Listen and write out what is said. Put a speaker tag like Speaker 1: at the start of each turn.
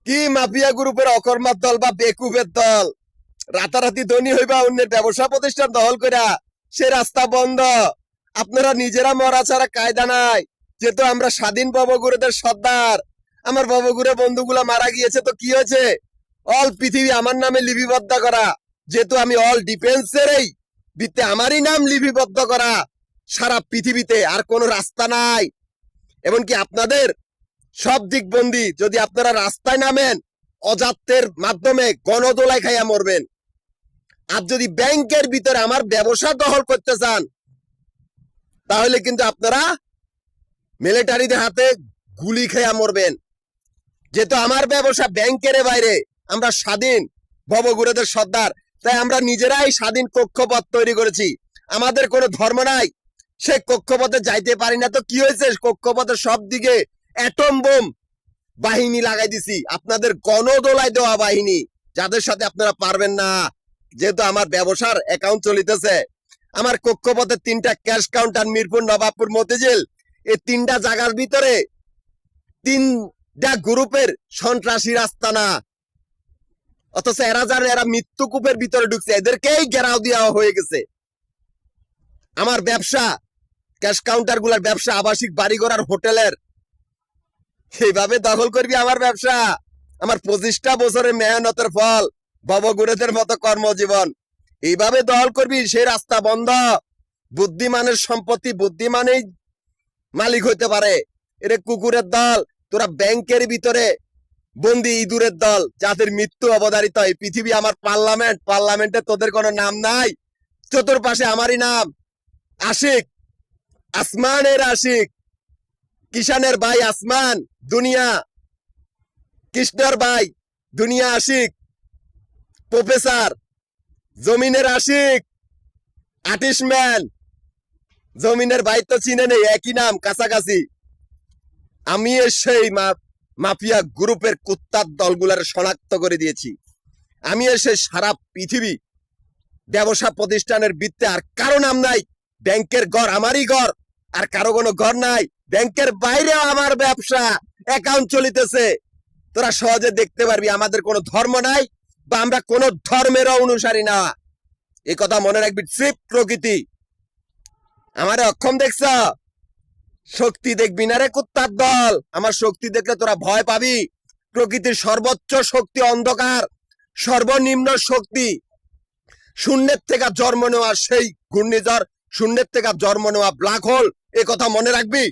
Speaker 1: কি মাফিয়া গ্রুপের অকর্মার দল বা বেকুবের দল রাতারাতি ধনী হইবা অন্যের ব্যবসা প্রতিষ্ঠান দখল কইরা সে রাস্তা বন্ধ। আপনারা নিজেরা মরা ছাড়া কায়দা নাই। যেহেতু আমরা স্বাধীন ভবঘুরেদের সর্দার, আমার ভবঘুরে বন্ধুগুলা মারা গিয়েছে তো কি হয়েছে? অল পৃথিবী আমার নামে লিপিবদ্ধ করা। যেহেতু আমি অল ডিফেন্সের এই ভিত্তে আমারই নাম লিপিবদ্ধ করা। সারা পৃথিবীতে আর কোনো রাস্তা নাই। এমনকি আপনাদের সব দিকবন্দি যদি আপনারা রাস্তায় নামেন অজাত্যের মাধ্যমে গণদোলায় খাইয়া মরবেন। আর যদি ব্যাংকের ভিতরে আমার ব্যবসা দখল করতে চান তাহলে কিন্তু আপনারা মিলিটারিদের হাতে গুলি খেয়া মরবেন। যেহেতু আমার ব্যবসা ব্যাংকের বাইরে, আমরা স্বাধীন ভবঘুরেদের সর্দার, তাই আমরা নিজেরাই স্বাধীন কক্ষপথ তৈরি করেছি। আমাদের কোনো ধর্ম নাই, সে কক্ষপথে যাইতে পারি না তো কি হয়েছে? কক্ষপথের সব দিকে অ্যাটম বোম বাহিনী লাগাই দিছি, আপনাদের গণদোলায় দেওয়া বাহিনী, যাদের সাথে আপনারা পারবেন না। যেহেতু আমার ব্যবসার অ্যাকাউন্ট চলিতেছে, আমার কক্ষপথে 3টা ক্যাশ কাউন্টার, মিরপুর, নবাবপুর, মতিঝিল, এই 3টা জায়গার ভিতরে 3টা গ্রুপের সন্ত্রাসী রাস্তা না, অথচ এরা মৃত্যুকূপের ভিতরে ঢুকছে, এদেরকেই ঘেরাও দেওয়া হয়ে গেছে। আমার ব্যবসা ক্যাশ কাউন্টার গুলার ব্যবসা, আবাসিক বাড়িঘর আর হোটেলের, এইভাবে দখল করবি আমার ব্যবসা। আমার 25টা বছরের মেহনতের ফল, ভবঘুরেদের মতো কর্মজীবন, এইভাবে দখল করবি, সেই রাস্তা বন্ধ। বুদ্ধিমানের সম্পত্তি বুদ্ধিমানেই মালিক হইতে পারে। এরে কুকুরের দল, তোরা ব্যাংকের ভিতরে বন্দি ইঁদুরের দল, যাদের মৃত্যু অবধারিত। এই পৃথিবী আমার পার্লামেন্ট, পার্লামেন্টে তোদের কোনো নাম নাই। চতুর্পাশে আমারই নাম। আশিক, আসমানের আশিক, কিষানের ভাই আসমান, দুনিয়া কৃষ্ণর ভাই, দুনিয়া আশিক, প্রফেসর, জমিনের আশিক, আর্টিস্টম্যান, জমিনের ভাই তো চিনে নেই, একই নাম, কাছাকাছি। আমি সেই মাফিয়া গ্রুপের কুত্তার দলগুলার শনাক্ত করে দিয়েছি। আমি এসে সারা পৃথিবী ব্যবসা প্রতিষ্ঠানের বৃত্তে আর কারো নাম নাই। ব্যাংকের ঘর আমারই ঘর, আর কারো কোনো ঘর নাই। ব্যাংকের বাইরেও আমার ব্যবসা অ্যাকাউন্ট চলিতেছে। তোরা সহজে দেখতে পারবি আমাদের কোনো ধর্ম নাই, বা আমরা কোনো ধর্মেরও অনুসারী না। এই কথা মনে রাখবি। ট্রিপ প্রকৃতি আমারে অক্ষম দেখছ, শক্তি দেখবি না রে কুত্তার দল। আমার শক্তি দেখলে তোরা ভয় পাবি। প্রকৃতির সর্বোচ্চ শক্তি অন্ধকার, সর্বনিম্ন শক্তি শূন্যের থেকে জন্ম নেওয়া সেই ঘূর্ণিঝড়, শূন্যের থেকে জন্ম নেওয়া ব্ল্যাক হোল। এ কথা মনে রাখবি।